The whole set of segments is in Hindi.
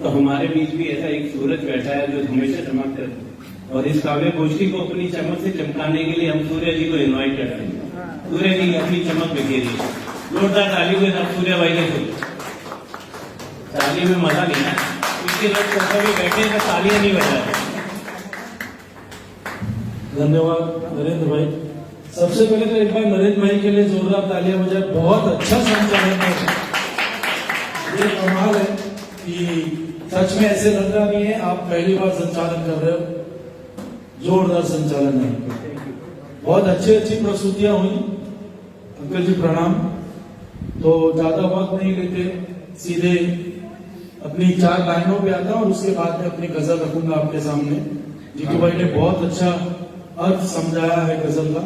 तो हमारे बीच भी ऐसा एक सूरज बैठा है जो हमेशा चमकता है, और इस काव्य गोष्ठी को अपनी चमक से चमकाने के लिए हम सूर्य जी को इन्वाइट करते हैं। सूर्य जी अपनी चमक बिखेरी, जोरदार ताली के साथ सूर्य भाई के ताली में मजा नहीं है, इसके लोग सोफे में बैठे हैं तालियां नहीं बजा। धन्यवाद नरेंद्र भाई। सबसे पहले तो एक बार नरेंद्र भाई के लिए जोरदार तालियां बजाए। बहुत अच्छा संचालन है, ये कमाल है कि सच में ऐसे लग रहा नहीं है आप पहली बार संचालन कर रहे हो। जोरदार संचालन है, बहुत अच्छी प्रस्तुतियां हुई। अंकल जी प्रणाम। तो ज्यादा वक्त नहीं लेते, सीधे अपनी 4 लाइनों पे आता हूं और उसके बाद में अपनी गजल रखूंगा आपके सामने। जीतू भाई ने बहुत अच्छा अर्थ समझाया है गजल का,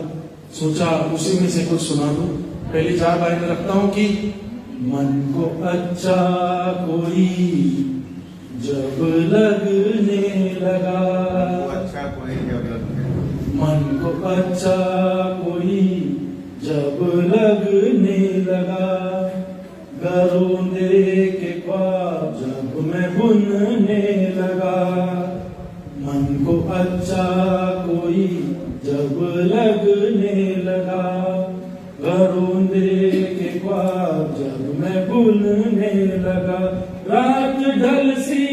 सोचा उसी में से कुछ सुना दूं। पहली 4 लाइनें रखता हूं कि मन को अच्छा कोई जब लगने लगा, मन को अच्छा कोई जब लगने लगा, गरोंदे के ख्वाब जब मैं बुनने लगा, मन को अच्छा कोई जब लगने लगा, गरोंदे के ख्वाब जब मैं बुनने लगा, रात ढल सी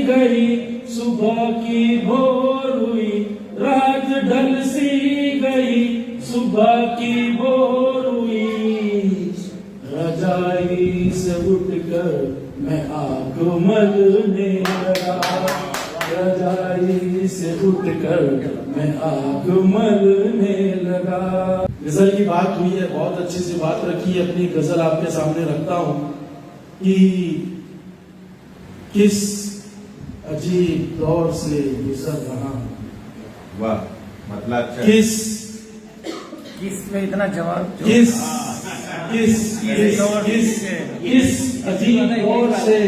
गई सुबह की भोर हुई, रात ढल सी गई सुबह की भोर हुई, रजाई से उठकर मैं आंख मलने लगा, रजाई से उठकर मैं आंख मलने लगा। गजल की बात हुई है, बहुत अच्छी सी बात रखी है। अपनी गजल आपके सामने रखता हूं कि किस अजीब दौर से गुजर रहा हूं। वाह, मतलब अच्छा। किस में इतना जवाब, किस अजीब दौर से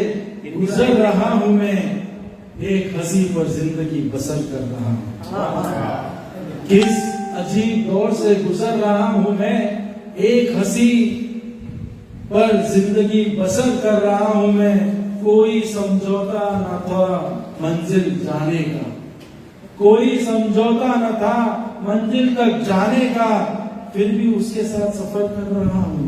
गुजर रहा हूं मैं, एक हंसी पर जिंदगी बसर कर रहा हूं। किस अजीब दौर से गुजर रहा हूं मैं, एक हंसी पर जिंदगी बसर कर रहा हूं मैं, कोई समझौता न था मंजिल जाने का, कोई समझौता न था मंजिल तक जाने का, फिर भी उसके साथ सफर कर रहा हूं।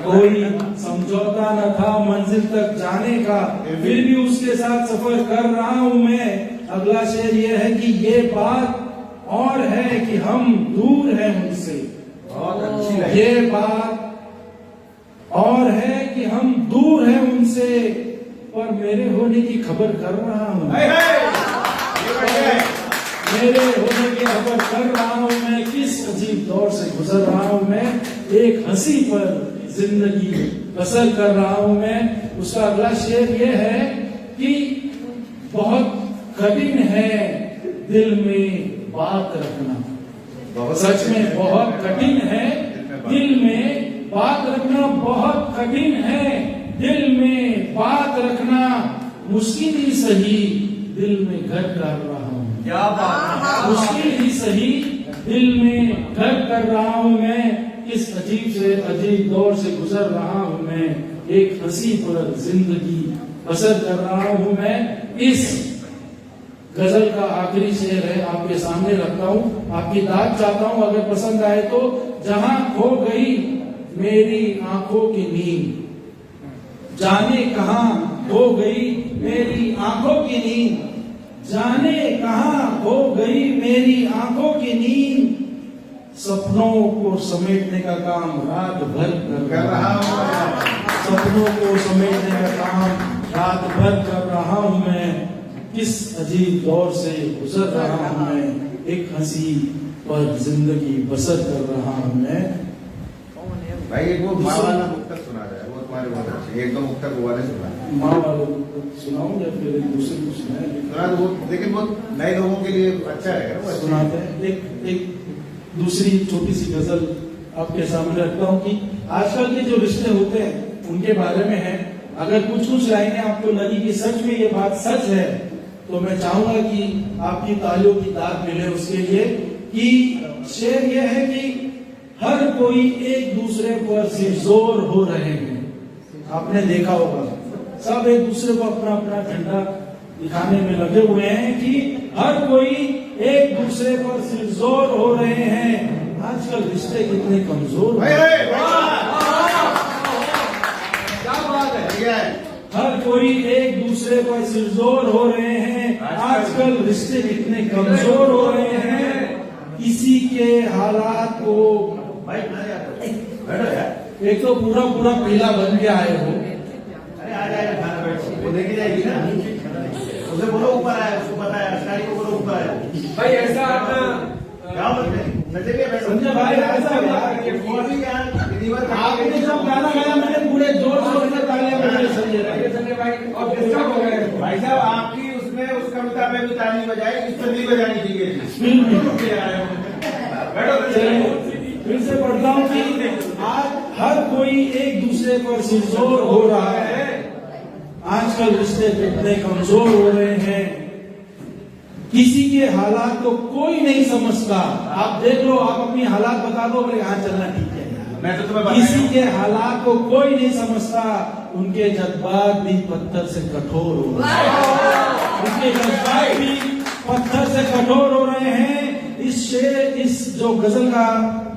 कोई समझौता न था मंजिल तक जाने का, फिर भी उसके साथ सफर कर रहा हूं मैं। अगला शेर ये है कि ये बात और है कि हम दूर हैं उनसे, बहुत अच्छी लगी। ये बात और है कि हम दूर हैं उनसे, पर मेरे होने की खबर कर रहा हूं, मेरे होने की खबर कर रहा हूं मैं। किस अजीब दौर से गुजर रहा हूं मैं, एक हंसी पर जिंदगी बसर कर रहा हूं मैं। उसका अगला शेर ये है कि बहुत कठिन है दिल में बात रखना, सच में बहुत कठिन है दिल में बात रखना, बहुत कठिन है दिल में बात रखना, मुश्किल ही सही दिल में घर कर रहा हूं, क्या बात, मुश्किल ही सही दिल में घर कर रहा हूं मैं। इस अजीब से अजीब दौर से गुजर रहा हूं मैं, एक हंसी पर जिंदगी बसर कर रहा हूं मैं। इस गजल का आखिरी शेर है, आपके सामने रखता हूं, आपकी दाद चाहता हूं, अगर पसंद आए तो। जहां खो गई मेरी आंखों की नींद, जाने कहां खो गई मेरी आंखों की नींद, जाने कहां खो गई मेरी आंखों की नींद, सपनों को समेटने का काम रात भर कर रहा हूं, सपनों को समेटने का काम रात भर कर रहा हूं मैं। किस अजीब दौर से गुजर रहा हूं मैं, एक हंसी पर जिंदगी बसर कर रहा हूं मैं। भाई एक वो माँ वाला मुक्तक सुना रहा है, वो तुम्हारे बहुत अच्छे, एक दो मुक्तक वो वाले सुना, माँ वाले सुनाऊं या फिर एक दूसरे को सुनाए? सुना दो, लेकिन बहुत नए लोगों के लिए अच्छा रहेगा। सुनाते हैं। एक दूसरी छोटी सी गजल आपके सामने रखता हूं कि आजकल के जो रिश्ते होते हैं उनके बारे में है। अगर कुछ लाइनें आपको लगी कि सच में ये बात सच है, तो मैं चाहूंगा कि आपकी तालियों की दाद मिले उसके लिए। कि शेर यह है कि हर कोई एक दूसरे पर सिरजोर हो रहे हैं। आपने देखा होगा सब एक दूसरे को अपना अपना झंडा दिखाने में लगे हुए हैं कि हर कोई एक दूसरे पर सिरजोर हो रहे हैं। आजकल रिश्ते कितने कमजोर भाई, हैं। क्या बात है? हर कोई एक दूसरे पर सिरजोर हो रहे हैं। आजकल रिश्ते कितने कमजोर हो रहे हैं। किसी के हालात को भाई बैठो यार। एक तो पूरा पूरा पीला बन के आए हो। अरे आ जाएगा, खाना बैठ, वो लेके जाएगी ना। उसे बोलो ऊपर आया, उसको पता है, अस्कारी को बोलो ऊपर आया। भाई ऐसा क्या बोलते संजय भाई, ऐसा क्या? आपने जब गाना गाया मैंने पूरे जोर शोर से तालियां बजाई संजय भाई। और डिस्टर्ब हो गए। भाई साहब, आपकी उसमें उस कविता में भी ताली बजाई, इस पर नहीं बजानी चाहिए थी। बैठो फिर से पढ़ता हूँ कि आज हर कोई एक दूसरे पर सिरजोर हो रहा है। आजकल रिश्ते कितने कमजोर हो रहे हैं। किसी के हालात को कोई नहीं समझता। आप देख लो, आप अपनी हालात बता दो, बोले हाँ चलना ठीक है। मैं तो तुम्हें किसी के हालात को कोई नहीं समझता। उनके जज्बात भी पत्थर से कठोर हो रहे हैं। उनके जज्बात भी पत्थर से कठोर हो रहे हैं। इस जो गजल का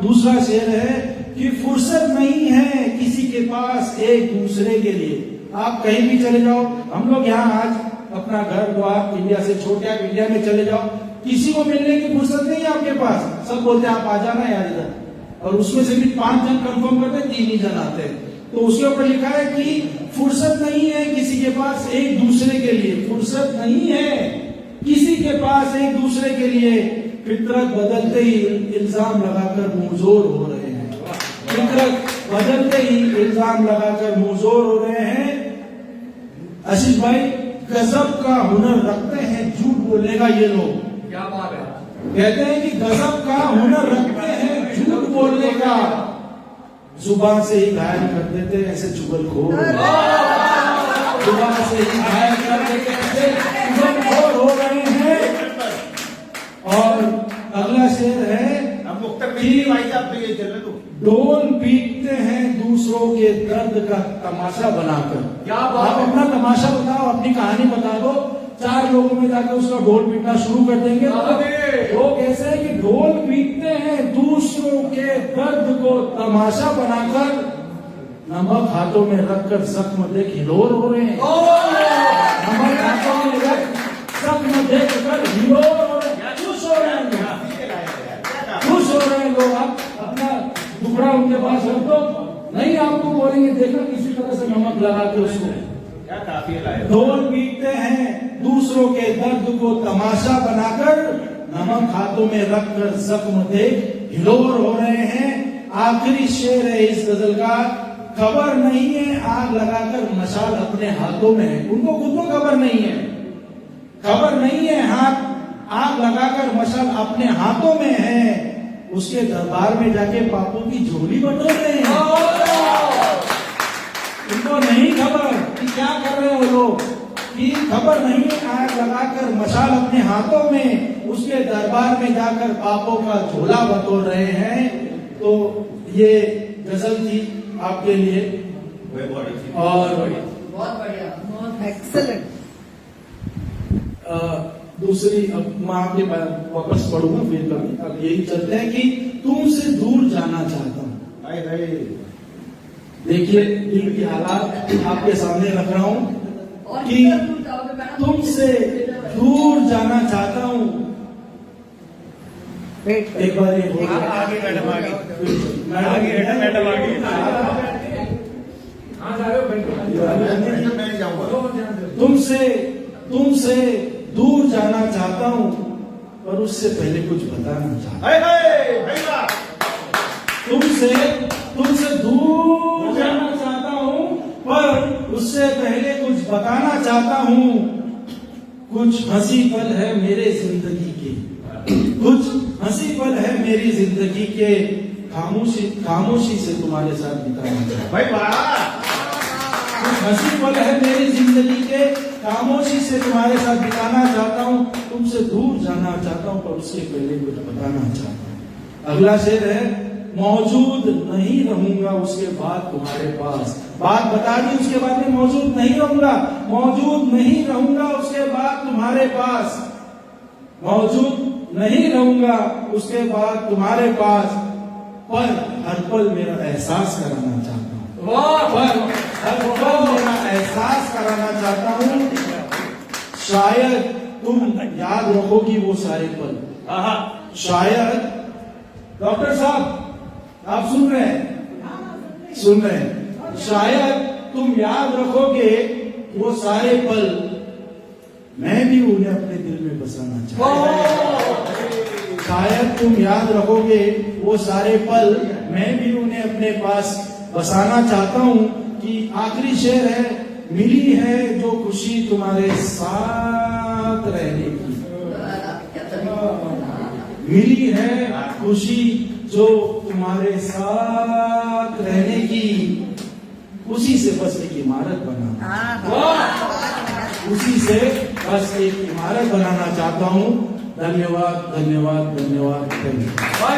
दूसरा शेर है कि फुर्सत नहीं है किसी के पास एक दूसरे के लिए। आप कहीं भी चले जाओ, हम लोग यहाँ आज अपना घर द्वार इंडिया से छोड़ के इंडिया में चले जाओ, किसी को मिलने की फुर्सत नहीं है आपके पास। सब बोलते हैं आप आ जाना यार इधर, और उसमें से भी 5 जन कंफर्म करते हैं, 3 ही जन आते हैं। तो उसके ऊपर लिखा है कि फुर्सत नहीं है किसी के पास एक दूसरे के लिए। फुर्सत नहीं है किसी के पास एक दूसरे के लिए। फितरत बदलते ही इल्जाम लगाकर मुंहजोर हो रहे हैं। फितरत बदलते ही इल्जाम लगाकर मुंहजोर हो रहे हैं। आशीष भाई, गजब का हुनर रखते हैं झूठ बोलने का ये लोग। क्या बात है? कहते हैं कि गजब का हुनर रखते हैं झूठ बोलने का। जुबान से ही घायल कर देते ऐसे चुगलखोर। जुबान से ही घायल कर देते ऐसे चुगलखोर हो रहे हैं। और अगला शेर है ढोल पीटते हैं दूसरों के दर्द का तमाशा बनाकर। क्या बात आप है? अपना तमाशा बताओ, अपनी कहानी बता दो, 4 लोगों में जाकर उसका ढोल पीटना शुरू कर देंगे। वो कैसे है कि ढोल पीटते हैं दूसरों के दर्द को तमाशा बनाकर। नमक हाथों में रखकर जख्म देख हिलोर हो रहे हैं। नमक हाथों में रख जख्म देख कर हिलोर हो रहे हैं। खुश हो रहे हैं, खुश हो रहे हैं लोग। आप अपना टुकड़ा उनके पास रख दो, नहीं आपको बोलेंगे देखो किसी तरह से नमक लगा के उसको। क्या काफी लाए। ढोल पीटते हैं दूसरों के दर्द को तमाशा बनाकर। नमक हाथों में रखकर जख्म देख हिलोर हो रहे हैं। आखिरी शेर है इस गजल का, खबर नहीं है आग लगाकर मशाल अपने हाथों में है। उनको खुद को खबर नहीं है, खबर नहीं है हाथ आग लगाकर मशाल अपने हाथों में है। उसके दरबार में जाके पापों की झोली बटोर रहे हैं। उनको नहीं खबर कि क्या कर रहे हैं वो लोग, कि खबर नहीं है आग लगाकर मशाल अपने हाथों में उसके दरबार में जाकर पापों का झोला बटोर रहे हैं। तो ये गजल थी आपके लिए। और बहुत बढ़िया, बहुत एक्सेलेंट। दूसरी, अब मैं आपके वापस पढ़ूंगा फिर कभी। अब यही चलते हैं कि तुमसे दूर जाना चाहता हूँ। देखिए दिल की हालात आपके सामने रख रहा हूँ कि तुमसे दूर जाना चाहता हूँ। एक बार ये आगे मैडम, आगे मैडम मैं नहीं जाऊंगा। तुमसे दूर जाना चाहता हूँ, पर उससे पहले कुछ बताना चाहता हूँ। तुमसे दूर जाना चाहता हूँ, पर उससे पहले कुछ बताना चाहता हूँ। कुछ हंसी पल है मेरे जिंदगी के, कुछ हंसी पल है मेरी जिंदगी के, खामोशी से तुम्हारे साथ बिताना चाहता हूँ। कुछ हंसी पल है मेरी जिंदगी के, खामोशी से तुम्हारे साथ बिताना चाहता हूँ। तुमसे दूर जाना चाहता हूँ, पर उससे पहले कुछ बताना चाहता हूँ। अगला शेर है मौजूद नहीं रहूंगा उसके बाद तुम्हारे पास। बात बता दी, उसके बाद में मौजूद नहीं रहूंगा, मौजूद नहीं रहूंगा उसके बाद तुम्हारे पास, मौजूद नहीं रहूंगा उसके बाद तुम्हारे पास, पर हर पल मेरा एहसास कराना चाहता हूँ। पर हर पल मेरा एहसास कराना चाहता हूँ। शायद तुम याद रखोगी वो सारे पल। शायद डॉक्टर साहब आप सुन रहे हैं, सुन रहे हैं, शायद तुम याद रखोगे वो सारे पल, मैं भी उन्हें अपने दिल में बसाना चाहता हूं। शायद तुम याद रखोगे वो सारे पल, मैं भी उन्हें अपने पास बसाना चाहता हूं। कि आखिरी शेर है, मिली है जो खुशी तुम्हारे साथ रहने की, मिली है खुशी जो तुम्हारे साथ रहने की, उसी से बस एक इमारत बनाना, उसी से बस एक इमारत बनाना चाहता हूँ। धन्यवाद, धन्यवाद, धन्यवाद, धन्यवाद।